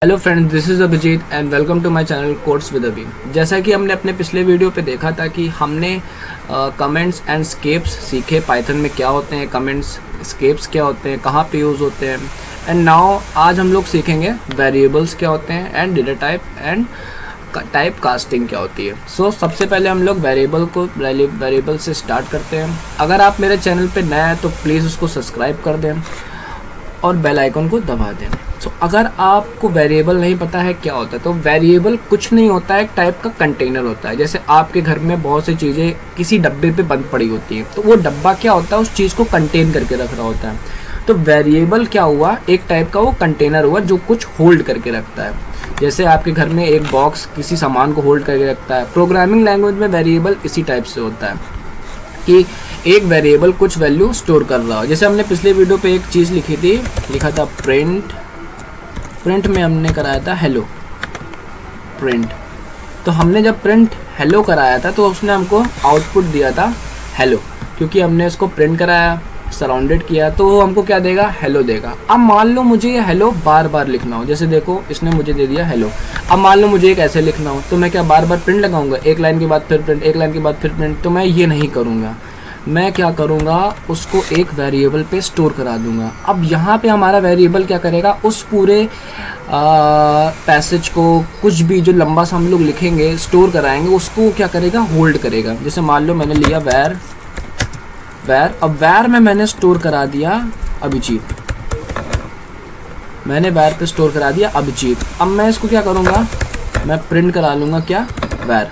Hello friends, this is Abhijit and welcome to my channel codes with Abhi. जैसा कि हमने अपने पिछले वीडियो पे देखा था कि हमने कमेंट्स एंड स्केप्स सीखे, पाइथन में क्या होते हैं, कमेंट्स स्केप्स क्या होते हैं, कहाँ पे यूज़ होते हैं। एंड नाउ आज हम लोग सीखेंगे वेरिएबल्स क्या होते हैं and data type and type casting क्या होती है। सो सबसे पहले हम लोग वेरिएबल से स्टार्ट करते हैं। अगर आप मेरे चैनल पे नए हैं तो प्लीज़ उसको सब्सक्राइब कर दें और बेल आइकन को दबा दें। सो अगर आपको वेरिएबल नहीं पता है क्या होता है, तो वेरिएबल कुछ नहीं होता है, एक टाइप का कंटेनर होता है। जैसे आपके घर में बहुत सी चीज़ें किसी डब्बे पे बंद पड़ी होती हैं, तो वो डब्बा क्या होता है, उस चीज़ को कंटेन करके रख रहा होता है। तो वेरिएबल क्या हुआ, एक टाइप का वो कंटेनर हुआ जो कुछ होल्ड करके रखता है। जैसे आपके घर में एक बॉक्स किसी सामान को होल्ड करके रखता है। प्रोग्रामिंग लैंग्वेज में वेरिएबल इसी टाइप से होता है कि एक वेरिएबल कुछ वैल्यू स्टोर कर रहा हो। जैसे हमने पिछले वीडियो पे एक चीज़ लिखा था प्रिंट में हमने कराया था हेलो प्रिंट। तो हमने जब प्रिंट हेलो कराया था तो उसने हमको आउटपुट दिया था हेलो, क्योंकि हमने इसको प्रिंट कराया, सराउंडेड किया, तो वो हमको क्या देगा, हेलो देगा। अब मान लो मुझे ये हेलो बार बार लिखना हो, जैसे देखो इसने मुझे दे दिया हेलो। अब मान लो मुझे एक ऐसे लिखना हो, तो मैं क्या बार बार प्रिंट लगाऊंगा, एक लाइन के बाद फिर प्रिंट, एक लाइन के बाद फिर प्रिंट? तो मैं ये नहीं करूँगा। मैं क्या करूँगा, उसको एक वेरिएबल पे स्टोर करा दूँगा। अब यहाँ पे हमारा वेरिएबल क्या करेगा, उस पूरे पैसेज को, कुछ भी जो लंबा सा हम लोग लिखेंगे, स्टोर कराएंगे, उसको क्या करेगा, होल्ड करेगा। जैसे मान लो मैंने लिया वैर, अब वैर में मैंने स्टोर करा दिया अभिजीत, मैंने वैर पे स्टोर करा दिया अभिजीत। अब मैं इसको क्या करूँगा, मैं प्रिंट करा लूँगा क्या, वैर।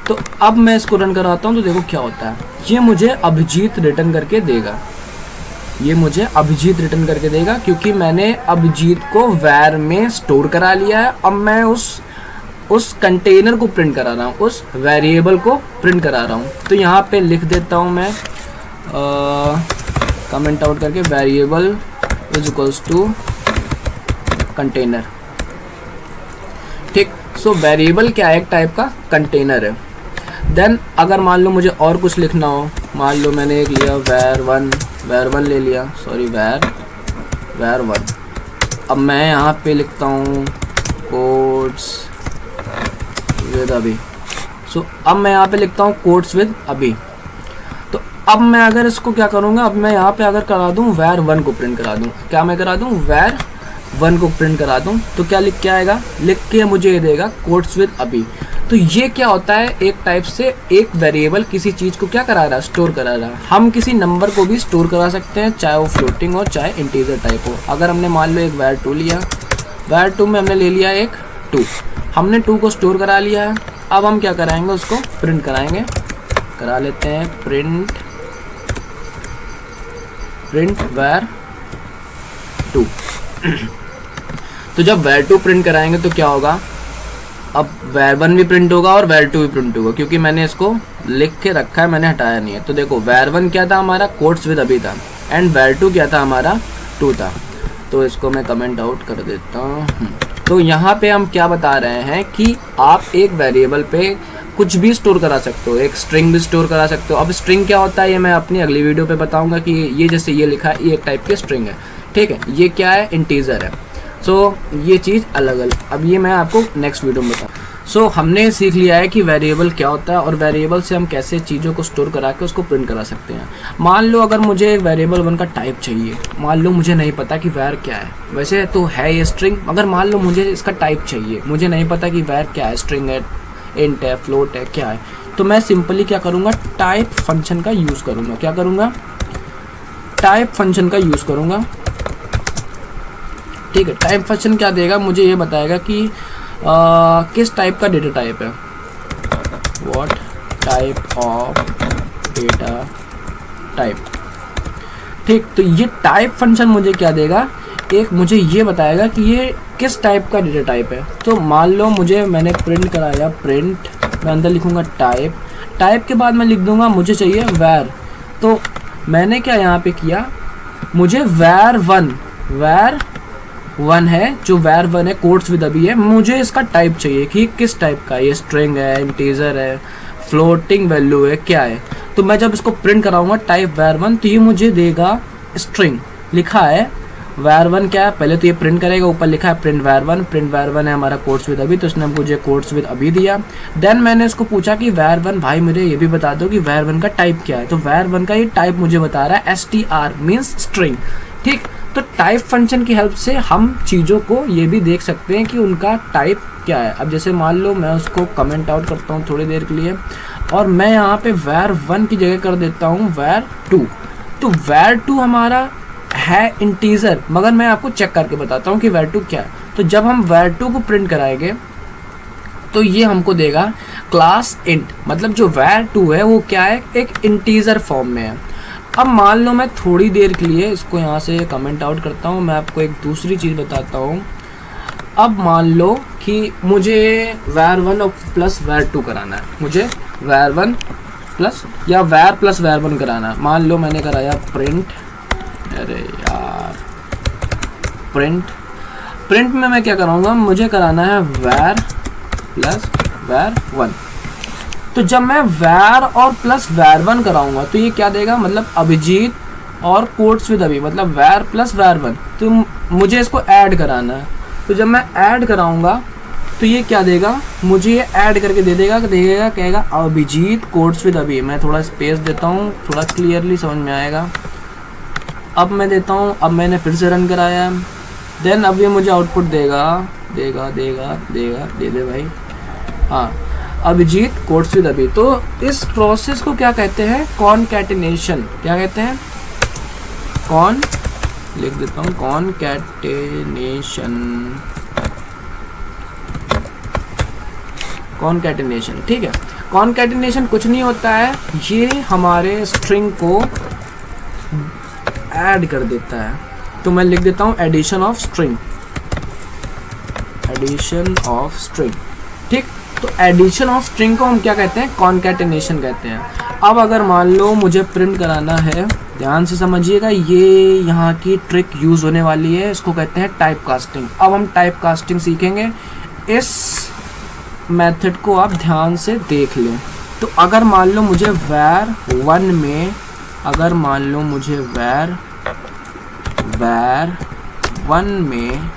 तो अब मैं इसको रन कराता हूँ तो देखो क्या होता है, ये मुझे अभिजीत रिटर्न करके देगा, ये मुझे अभिजीत रिटर्न करके देगा, क्योंकि मैंने अभिजीत को वैर में स्टोर करा लिया है। अब मैं उस कंटेनर को प्रिंट करा रहा हूँ, उस वेरिएबल को प्रिंट करा रहा हूँ। तो यहाँ पे लिख देता हूँ मैं कमेंट आउट करके, variable is equals to container. ठीक, सो वेरिएबल क्या है, एक टाइप का कंटेनर है। देन अगर मान लो मुझे और कुछ लिखना हो, मान लो मैंने एक लिया वैर वन ले लिया, सॉरी वैर वन। अब मैं यहाँ पे लिखता हूँ कोड्स विद अभी। सो अब मैं यहाँ पे लिखता हूँ कोड्स विद अभी। तो अब मैं अगर इसको क्या करूँगा, अब मैं यहाँ पे अगर करा दूँ वैर वन को प्रिंट करा दूँ, क्या मैं करा दूँ, वैर वन को प्रिंट करा दूँ, तो क्या लिख के आएगा, लिख के मुझे ये देगा कोड्स विद अभी। तो ये क्या होता है, एक टाइप से एक वेरिएबल किसी चीज़ को क्या करा रहा है, स्टोर करा रहा है। हम किसी नंबर को भी स्टोर करा सकते हैं, चाहे वो फ्लोटिंग हो चाहे इंटीजर टाइप हो। अगर हमने मान लो एक वैर टू लिया, वैर टू में हमने ले लिया एक 2, हमने 2 को स्टोर करा लिया है। अब हम क्या कराएंगे, उसको प्रिंट कराएंगे, करा लेते हैं प्रिंट वैर 2। तो जब वैर 2 प्रिंट कराएंगे तो क्या होगा, अब वैर 1 भी प्रिंट होगा और वैर 2 भी प्रिंट होगा, क्योंकि मैंने इसको लिख के रखा है, मैंने हटाया नहीं है। तो देखो वैर 1 क्या था हमारा, कोड्स विद अभी था, एंड वैर 2 क्या था हमारा, 2 था। तो इसको मैं कमेंट आउट कर देता हूँ। तो यहाँ पे हम क्या बता रहे हैं कि आप एक वेरिएबल पे कुछ भी स्टोर करा सकते हो, एक स्ट्रिंग भी स्टोर करा सकते हो। अब स्ट्रिंग क्या होता है ये मैं अपनी अगली वीडियो पे बताऊँगा कि ये जैसे ये लिखा है, ये एक टाइप की स्ट्रिंग है, ठीक है। ये क्या है, इंटीजर है। सो ये चीज़ अलग अलग, अब ये मैं आपको नेक्स्ट वीडियो में बताऊँ। सो हमने सीख लिया है कि वेरिएबल क्या होता है और वेरिएबल से हम कैसे चीज़ों को स्टोर करा के उसको प्रिंट करा सकते हैं। मान लो अगर मुझे एक वेरिएबल वन का टाइप चाहिए, मान लो मुझे नहीं पता कि वैर क्या है, वैसे तो है ये स्ट्रिंग, मगर मान लो मुझे इसका टाइप चाहिए, मुझे नहीं पता कि वैर क्या है, स्ट्रिंग है, इंट है, फ्लोट है, क्या है। तो मैं सिंपली क्या करूँगा, टाइप फंक्शन का यूज़ करूँगा। क्या करूँगा, टाइप फंक्शन का यूज़ करूँगा, ठीक है। टाइप फंक्शन क्या देगा, मुझे ये बताएगा कि किस टाइप का डेटा टाइप है, what type of data type, ठीक। तो ये टाइप फंक्शन मुझे क्या देगा, एक मुझे ये बताएगा कि ये किस टाइप का डेटा टाइप है। तो मान लो मैंने प्रिंट कराया, प्रिंट मैं अंदर लिखूँगा टाइप के बाद मैं लिख दूँगा मुझे चाहिए वैर। तो मैंने क्या यहाँ पे किया, मुझे वैर वन है, जो वैर 1 है, कोड्स विद अभी है, मुझे इसका टाइप चाहिए कि किस टाइप का, ये स्ट्रिंग है, इंटीजर है, फ्लोटिंग वैल्यू है, क्या है। तो मैं जब इसको प्रिंट कराऊंगा टाइप वैर 1, तो ये मुझे देगा स्ट्रिंग, लिखा है var1 क्या है, पहले तो ये प्रिंट करेगा, ऊपर लिखा है प्रिंट var1 है हमारा कोट्स विद अभी, तो इसने मुझे कोट्स विद अभी दिया। देन मैंने इसको पूछा कि var1 भाई मुझे ये भी बता दो कि var1 का टाइप क्या है, तो var1 का ये टाइप मुझे बता रहा है str मीन्स स्ट्रिंग। ठीक, तो टाइप फंक्शन की हेल्प से हम चीज़ों को ये भी देख सकते हैं कि उनका टाइप क्या है। अब जैसे मान लो मैं उसको कमेंट आउट करता हूँ थोड़ी देर के लिए, और मैं यहाँ पे var1 की जगह कर देता हूँ var2। तो var2 हमारा है इंटीजर, मगर मैं आपको चेक करके बताता हूँ कि var2 क्या है। तो जब हम var2 को प्रिंट कराएंगे तो ये हमको देगा क्लास इंट, मतलब जो var2 है वो क्या है, एक इंटीजर फॉर्म में है। अब मान लो मैं थोड़ी देर के लिए इसको यहाँ से कमेंट आउट करता हूँ, मैं आपको एक दूसरी चीज़ बताता हूँ। अब मान लो कि मुझे var1 और प्लस var2 कराना है, मुझे var1 प्लस या var प्लस var1 कराना है। मान लो मैंने कराया प्रिंट, अरे यार प्रिंट में मैं क्या कराऊंगा, मुझे कराना है var प्लस var1। तो जब मैं var और प्लस var1 कराऊंगा तो ये क्या देगा, मतलब अभिजीत और कोट्स विद अभी, मतलब var प्लस var1। तो मुझे इसको ऐड कराना है, तो जब मैं ऐड कराऊंगा तो ये क्या देगा, मुझे ये ऐड करके दे देगा, कहेगा अभिजीत कोट्स विद अभी। मैं थोड़ा स्पेस देता हूँ, थोड़ा क्लियरली समझ में आएगा। अब मैं देता हूँ, अब मैंने फिर से रन कराया, देन अब ये मुझे आउटपुट देगा दे दे भाई, हाँ अभिजीत कोट्स विद अभी। तो इस प्रोसेस को क्या कहते हैं, कॉनकैटिनेशन। क्या कहते हैं, लिख देता हूँ कॉनकैटिनेशन। ठीक है, कॉनकैटिनेशन कुछ नहीं होता है, ये हमारे स्ट्रिंग को ऐड कर देता है। तो मैं लिख देता हूँ एडिशन ऑफ स्ट्रिंग। ठीक, तो एडिशन ऑफ स्ट्रिंग को हम क्या कहते हैं, कॉनकैटिनेशन कहते हैं। अब अगर मान लो मुझे प्रिंट कराना है, ध्यान से समझिएगा, ये यहाँ की ट्रिक यूज होने वाली है, इसको कहते हैं टाइप कास्टिंग। अब हम टाइप कास्टिंग सीखेंगे, इस मेथड को आप ध्यान से देख लें। तो अगर मान लो मुझे var1 में, अगर मान लो मुझे var1 में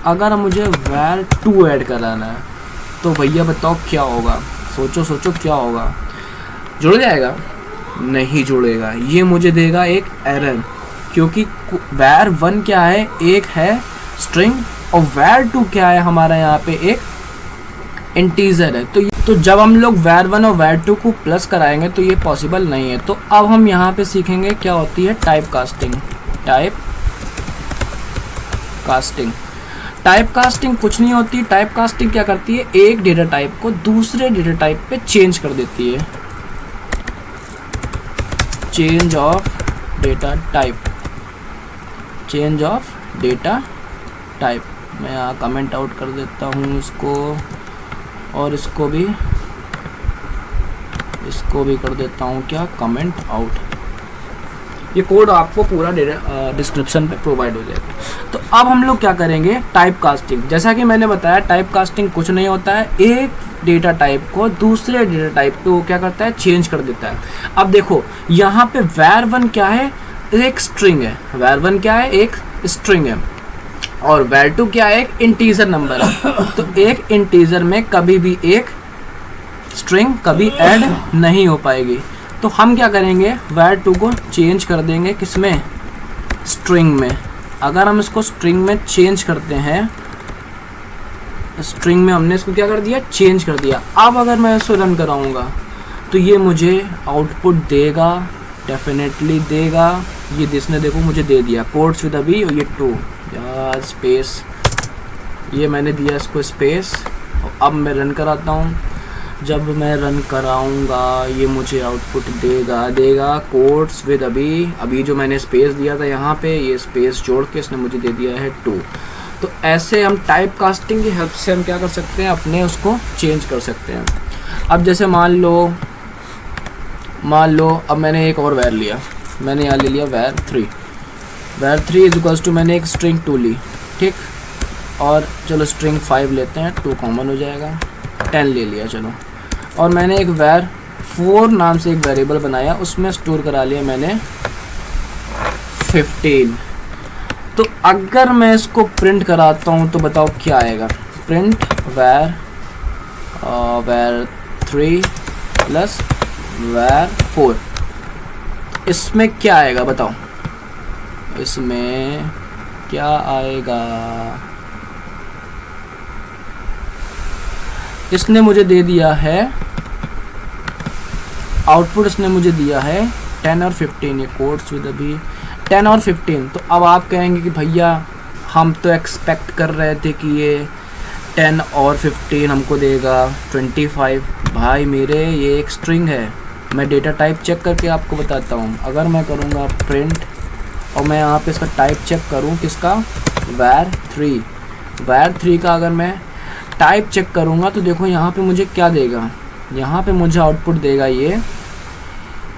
अगर मुझे var2 ऐड कराना है, तो भैया बताओ क्या होगा, सोचो क्या होगा, जुड़ जाएगा? नहीं जुड़ेगा, ये मुझे देगा एक एरर, क्योंकि var1 क्या है, एक है स्ट्रिंग, और var2 क्या है हमारा यहाँ पे एक इंटीजर है। तो जब हम लोग var1 और var2 को प्लस कराएंगे तो ये पॉसिबल नहीं है। तो अब हम यहाँ पे सीखेंगे क्या होती है टाइप कास्टिंग कुछ नहीं होती। टाइप कास्टिंग क्या करती है, एक डेटा टाइप को दूसरे डेटा टाइप पे चेंज कर देती है, चेंज ऑफ डेटा टाइप। मैं यहाँ कमेंट आउट कर देता हूँ इसको, और इसको भी कर देता हूँ क्या, कमेंट आउट। ये कोड आपको पूरा डिस्क्रिप्शन पे प्रोवाइड हो जाएगा। तो अब हम लोग क्या करेंगे, टाइप कास्टिंग। जैसा कि मैंने बताया, टाइप कास्टिंग कुछ नहीं होता है, एक डेटा टाइप को दूसरे डेटा टाइप पे वो क्या करता है, चेंज कर देता है। अब देखो यहाँ पे var1 क्या है, एक स्ट्रिंग है, और var2 क्या है, एक इंटीजर नंबर है। तो एक इंटीजर में कभी भी एक स्ट्रिंग कभी ऐड नहीं हो पाएगी। तो हम क्या करेंगे, var2 को चेंज कर देंगे किसमें, स्ट्रिंग में। अगर हम इसको स्ट्रिंग में चेंज करते हैं, स्ट्रिंग में हमने इसको क्या कर दिया, चेंज कर दिया। अब अगर मैं इसको रन कराऊंगा तो ये मुझे आउटपुट देगा, डेफिनेटली देगा। ये जिसने देखो मुझे दे दिया कोट्स विद अभी, और ये 2 यार स्पेस, ये मैंने दिया इसको स्पेस। अब मैं रन कराता हूँ, जब मैं रन कराऊंगा ये मुझे आउटपुट देगा कोट्स विद अभी जो मैंने स्पेस दिया था यहाँ पे, ये स्पेस जोड़ के इसने मुझे दे दिया है 2। तो ऐसे हम टाइप कास्टिंग की हेल्प से हम क्या कर सकते हैं, अपने उसको चेंज कर सकते हैं। अब जैसे मान लो अब मैंने एक और वैर लिया, मैंने यहाँ ले लिया var3 इज इक्वल्स टू, मैंने एक स्ट्रिंग 2 ली, ठीक, और चलो स्ट्रिंग 5 लेते हैं, 2 कॉमन हो जाएगा, 10 ले लिया चलो। और मैंने एक var4 नाम से एक वेरिएबल बनाया, उसमें स्टोर करा लिया मैंने 15। तो अगर मैं इसको प्रिंट कराता हूँ तो बताओ क्या आएगा। प्रिंट var 3 प्लस var 4, इसमें क्या आएगा बताओ, इसमें क्या आएगा। इसने मुझे दे दिया है आउटपुट, इसने मुझे दिया है 10 और 15, ये कोड्स विद अभी 10 और 15। तो अब आप कहेंगे कि भैया हम तो एक्सपेक्ट कर रहे थे कि ये 10 और 15 हमको देगा 25। भाई मेरे ये एक स्ट्रिंग है, मैं डेटा टाइप चेक करके आपको बताता हूँ। अगर मैं करूँगा प्रिंट और मैं यहाँ पे इसका टाइप चेक करूँ किसका, var 3 का अगर मैं टाइप चेक करूँगा तो देखो यहाँ पे मुझे क्या देगा, यहाँ पे मुझे आउटपुट देगा ये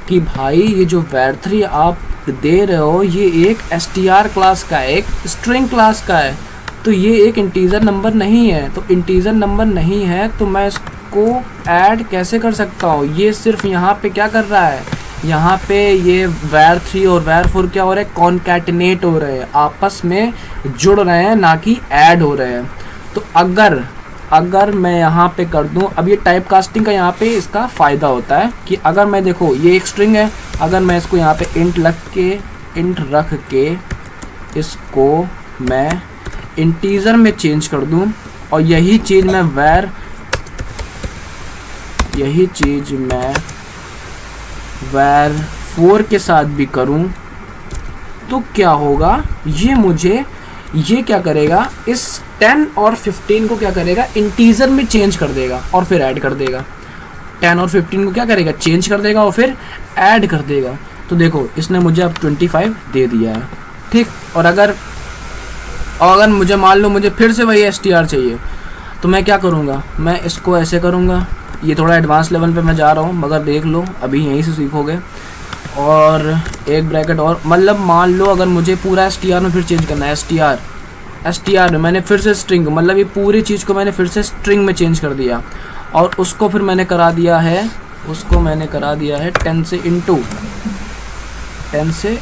कि भाई ये जो var 3 आप दे रहे हो ये एक str क्लास का है, एक स्ट्रिंग क्लास का है, तो ये एक इंटीजर नंबर नहीं है। तो इंटीजर नंबर नहीं है तो मैं इसको ऐड कैसे कर सकता हूँ। ये सिर्फ यहाँ पे क्या कर रहा है, यहाँ पे ये var 3 और var 4 क्या हो रहा है, कॉन्कैटिनेट हो रहे हैं, आपस में जुड़ रहे हैं, ना कि ऐड हो रहे हैं। तो अगर मैं यहाँ पे कर दूँ, अब ये टाइप कास्टिंग का यहाँ पे इसका फ़ायदा होता है कि अगर मैं देखो ये एक स्ट्रिंग है, अगर मैं इसको यहाँ पे इंट रख के इसको मैं इंटीजर में चेंज कर दूँ और यही चीज़ मैं var 4 के साथ भी करूँ तो क्या होगा, ये क्या करेगा, इस 10 और 15 को क्या करेगा, इंटीजर में चेंज कर देगा और फिर ऐड कर देगा। 10 और 15 को क्या करेगा, चेंज कर देगा और फिर ऐड कर देगा। तो देखो इसने मुझे अब 25 दे दिया है, ठीक। और अगर मुझे मान लो मुझे फिर से वही str चाहिए तो मैं क्या करूँगा, मैं इसको ऐसे करूँगा। ये थोड़ा एडवांस लेवल पे मैं जा रहा हूँ मगर देख लो अभी यहीं से सीखोगे। और एक ब्रैकेट और, मतलब मान लो अगर मुझे पूरा str में फिर चेंज करना है, str में मैंने फिर से स्ट्रिंग, मतलब ये पूरी चीज़ को मैंने फिर से स्ट्रिंग में चेंज कर दिया और उसको फिर मैंने करा दिया है 10 से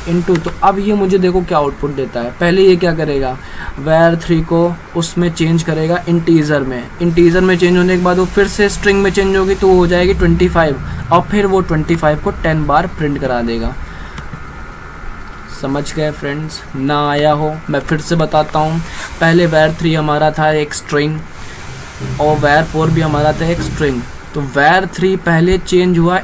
इंटू। तो अब ये मुझे देखो क्या आउटपुट देता है। पहले ये क्या करेगा, var 3 को उसमें चेंज करेगा इंटीजर में चेंज होने के बाद वो फिर से स्ट्रिंग में चेंज होगी तो वो हो जाएगी 25 और फिर वो 25 को 10 बार प्रिंट करा देगा। समझ गए फ्रेंड्स, ना आया हो मैं फिर से बताता हूँ। पहले var 3 हमारा था एक स्ट्रिंग और var 4 भी हमारा था एक स्ट्रिंग। तो var 3 पहले चेंज हुआ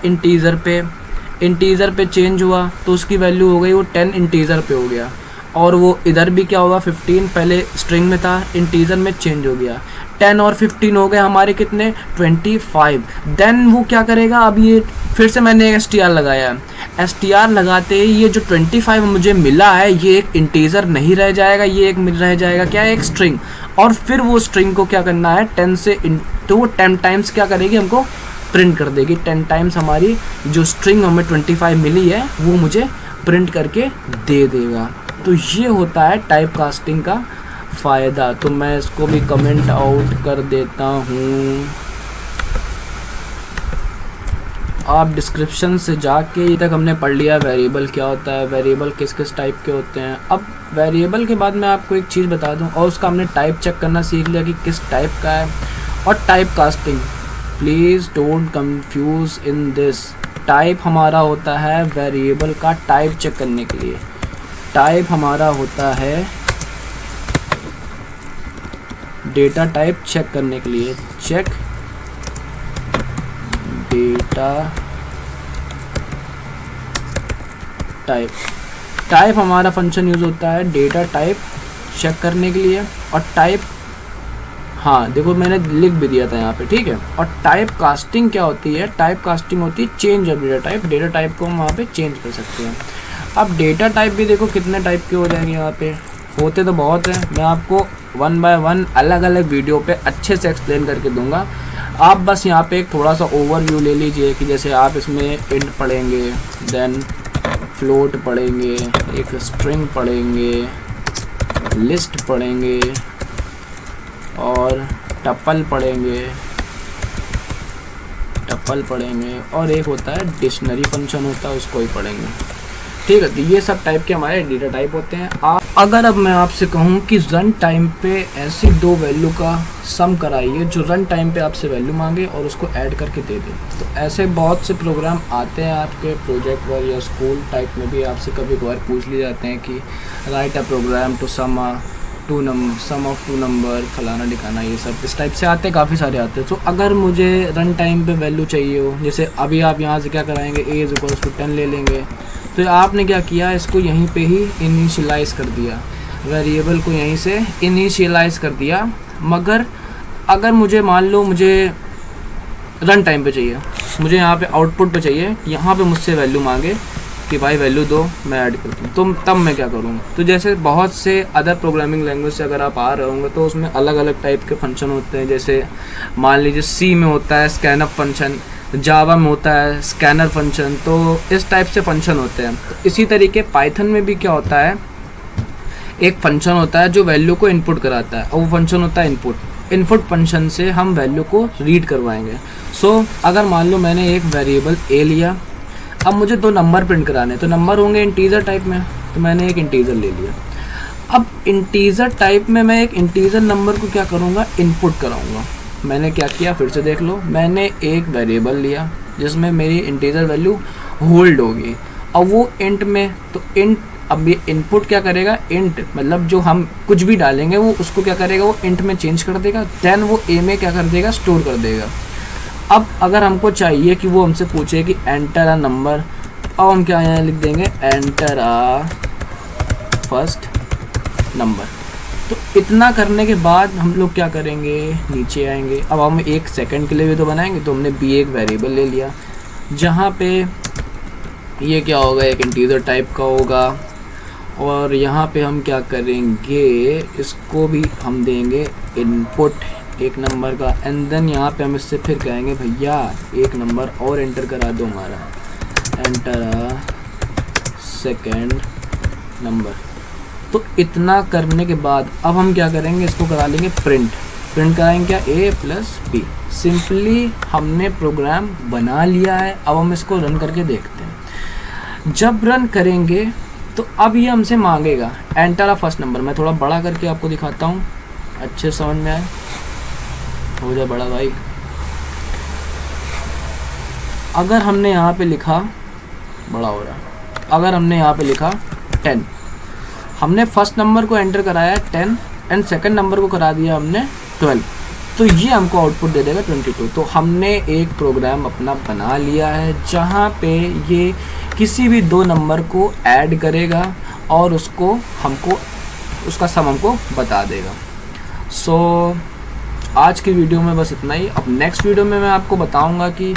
इंटीजर पे चेंज हुआ तो उसकी वैल्यू हो गई वो 10 इंटीजर पे हो गया। और वो इधर भी क्या हुआ, 15 पहले स्ट्रिंग में था इंटीजर में चेंज हो गया। 10 और 15 हो गए हमारे कितने, 25। देन वो क्या करेगा, अब ये फिर से मैंने एक str लगाया, str लगाते ही ये जो 25 मुझे मिला है ये एक इंटीजर नहीं रह जाएगा, ये एक रह जाएगा क्या, एक स्ट्रिंग। और फिर वो स्ट्रिंग को क्या करना है, 10 से इंटू 10 टाइम्स क्या करेगी, हमको प्रिंट कर देगी। 10 टाइम्स हमारी जो स्ट्रिंग हमें 25 मिली है वो मुझे प्रिंट करके दे देगा। तो ये होता है टाइप कास्टिंग का फ़ायदा। तो मैं इसको भी कमेंट आउट कर देता हूँ। आप डिस्क्रिप्शन से जाके ये तक हमने पढ़ लिया वेरिएबल क्या होता है, वेरिएबल किस किस टाइप के होते हैं। अब वेरिएबल के बाद मैं आपको एक चीज़ बता दूं, और उसका हमने टाइप चेक करना सीख लिया कि किस टाइप का है। और type casting, please don't confuse in this. Type हमारा होता है वेरिएबल का टाइप चेक करने के लिए, टाइप हमारा होता है डेटा टाइप चेक करने के लिए। चेक डेटा टाइप हमारा फंक्शन यूज़ होता है डेटा टाइप चेक करने के लिए। और टाइप, हाँ देखो मैंने लिख भी दिया था यहाँ पे, ठीक है। और टाइप कास्टिंग क्या होती है, टाइप कास्टिंग होती है चेंज ऑफ डेटा टाइप को हम वहाँ पे चेंज कर सकते हैं। अब डेटा टाइप भी देखो कितने टाइप के हो जाएंगे, यहाँ पे होते तो बहुत हैं। मैं आपको 1 बाय 1 अलग अलग वीडियो पे अच्छे से एक्सप्लेन करके दूंगा। आप बस यहाँ पे एक थोड़ा सा ओवरव्यू ले लीजिए कि जैसे आप इसमें इंट पढ़ेंगे, देन फ्लोट पढ़ेंगे, एक स्ट्रिंग पढ़ेंगे, लिस्ट पढ़ेंगे और टपल पढ़ेंगे और एक होता है डिक्शनरी फंक्शन होता है, उसको ही पढ़ेंगे, ठीक है। तो ये सब टाइप के हमारे डेटा टाइप होते हैं। अगर अब मैं आपसे कहूँ कि रन टाइम पे ऐसी दो वैल्यू का सम कराइए जो रन टाइम पे आपसे वैल्यू मांगे और उसको ऐड करके दे दे, तो ऐसे बहुत से प्रोग्राम आते हैं आपके प्रोजेक्ट पर या स्कूल टाइप में भी आपसे कभी कभार पूछ लिए जाते हैं कि write a program to sum of two number फलाना दिखाना, ये सब इस टाइप से आते हैं, काफ़ी सारे आते हैं। तो अगर मुझे रन टाइम पे वैल्यू चाहिए हो, जैसे अभी आप यहाँ से क्या कराएंगे, a इज़ इक्वल्स टू 10 ले लेंगे, तो आपने क्या किया, इसको यहीं पे ही इनिशियलाइज़ कर दिया, वेरिएबल को यहीं से इनिशियलाइज़ कर दिया। मगर अगर मुझे मान लो मुझे रन टाइम पे चाहिए, मुझे यहाँ पे आउटपुट पे चाहिए, यहाँ पे मुझसे वैल्यू मांगे कि भाई वैल्यू दो, मैं ऐड कर दूँ, तो तब मैं क्या करूँ। तो जैसे बहुत से अदर प्रोग्रामिंग लैंग्वेज से अगर आप आ रहे होंगे तो उसमें अलग अलग टाइप के फंक्शन होते हैं। जैसे मान लीजिए सी में होता है स्कैनअप फंक्शन, जावा में होता है स्कैनर फंक्शन, तो इस टाइप से फंक्शन होते हैं। तो इसी तरीके पाइथन में भी क्या होता है, एक फंक्शन होता है जो वैल्यू को इनपुट कराता है और वो फंक्शन होता है इनपुट फंक्शन से हम वैल्यू को रीड करवाएंगे। सो अगर मान लो मैंने एक वेरिएबल ए लिया, अब मुझे दो नंबर प्रिंट कराने, तो नंबर होंगे इंटीजर टाइप में, तो मैंने एक इंटीजर ले लिया। अब इंटीजर टाइप में मैं एक इंटीजर नंबर को क्या करूँगा, इनपुट कराऊँगा। मैंने क्या किया, फिर से देख लो, मैंने एक वेरिएबल लिया जिसमें मेरी इंटीजर वैल्यू होल्ड होगी। अब वो इंट में, तो इंट अब ये इनपुट क्या करेगा, इंट मतलब जो हम कुछ भी डालेंगे वो उसको क्या करेगा, वो इंट में चेंज कर देगा, देन वो ए में क्या कर देगा, स्टोर कर देगा। अब अगर हमको चाहिए कि वो हमसे पूछे कि एंटर अ नंबर, अब हम क्या यहाँ लिख देंगे, एंटर अ फर्स्ट नंबर। तो इतना करने के बाद हम लोग क्या करेंगे, नीचे आएंगे। अब हम एक सेकंड के लिए भी तो बनाएंगे, तो हमने बी एक वेरिएबल ले लिया जहाँ पे ये क्या होगा, एक इंटीजर टाइप का होगा, और यहाँ पे हम क्या करेंगे, इसको भी हम देंगे इनपुट एक नंबर का, एंड देन यहाँ पे हम इससे फिर कहेंगे भैया एक नंबर और एंटर करा दो हमारा, एंटर अ सेकेंड नंबर। तो इतना करने के बाद अब हम क्या करेंगे, इसको करा लेंगे प्रिंट कराएंगे क्या, a प्लस बी। सिंपली हमने प्रोग्राम बना लिया है। अब हम इसको रन करके देखते हैं। जब रन करेंगे तो अब ये हमसे मांगेगा एंटर अ फर्स्ट नंबर। मैं थोड़ा बड़ा करके आपको दिखाता हूँ, अच्छे समझ में आए, हो जाए बड़ा भाई। अगर हमने यहाँ पे लिखा, बड़ा हो रहा है, अगर हमने यहाँ पे लिखा 10, हमने फर्स्ट नंबर को एंटर कराया 10 एंड सेकंड नंबर को करा दिया हमने 12, तो ये हमको आउटपुट दे देगा 22। तो हमने एक प्रोग्राम अपना बना लिया है जहाँ पे ये किसी भी दो नंबर को ऐड करेगा और उसको हमको उसका सम हमको बता देगा। सो आज की वीडियो में बस इतना ही। अब नेक्स्ट वीडियो में मैं आपको बताऊंगा कि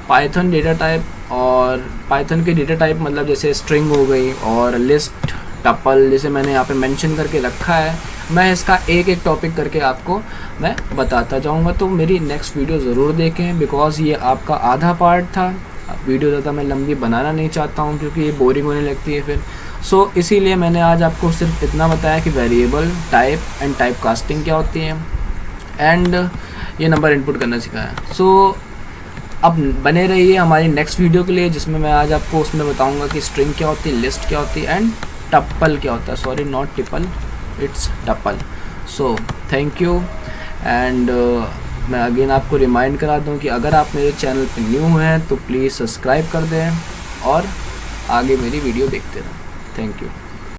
पाइथन डेटा टाइप, और पाइथन के डेटा टाइप मतलब जैसे स्ट्रिंग हो गई और लिस्ट, टपल, जैसे मैंने यहाँ पे मेंशन करके रखा है, मैं इसका एक एक टॉपिक करके आपको मैं बताता जाऊँगा। तो मेरी नेक्स्ट वीडियो ज़रूर देखें, बिकॉज़ ये आपका आधा पार्ट था। वीडियो ज़्यादा मैं लंबी बनाना नहीं चाहता हूँ क्योंकि ये बोरिंग होने लगती है फिर। सो इसीलिए मैंने आज आपको सिर्फ इतना बताया कि variable type and type casting क्या होती है, एंड ये नंबर इनपुट करना सिखाया। सो अब बने रहिए हमारी नेक्स्ट वीडियो के लिए, जिसमें मैं आज आपको उसमें बताऊंगा कि स्ट्रिंग क्या होती है, लिस्ट क्या होती है, एंड टप्पल क्या होता है। Sorry, not tipple, it's tuple. So thank you. And मैं अगेन आपको रिमाइंड करा दूं कि अगर आप मेरे चैनल पे न्यू हैं तो प्लीज़ सब्सक्राइब कर दें और आगे मेरी वीडियो देखते रहें। Thank you.